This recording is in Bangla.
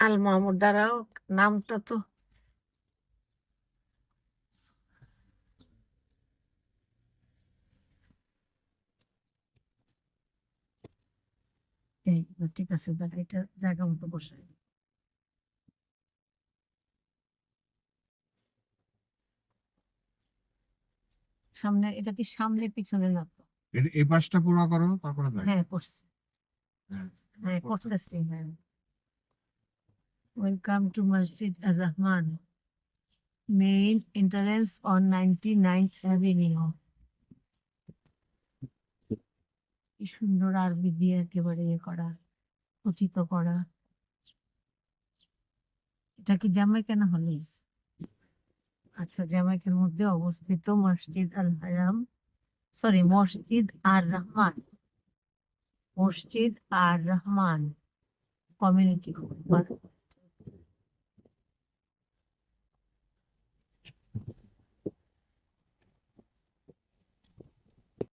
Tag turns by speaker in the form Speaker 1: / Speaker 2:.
Speaker 1: আল মাহমুদ দাঁড়াও, নামটা তো এই, ঠিক আছে, দাঁড়া, এটা জায়গা মতো বসে। সামনে, এটা কি সামনে পিছনে না তো?
Speaker 2: এই পাশটা পুরো করো, তারপরে দেখ।
Speaker 1: হ্যাঁ করছি,
Speaker 2: হ্যাঁ,
Speaker 1: হ্যাঁ করতেছি, হ্যাঁ। ওয়েলকাম টু মসজিদ Ar Rahman, main entrance on 99 avenue. কি সুন্দর আরবি দিয়ে একেবারে ইয়ে করা, খচিত করা। এটা কি জ্যামাইকান হলিস? আচ্ছা, জ্যামাইকার মধ্যে অবস্থিত মসজিদ আল হারাম, সরি মসজিদ আর রহমান, মসজিদ আর রহমান কমিউনিটি হল।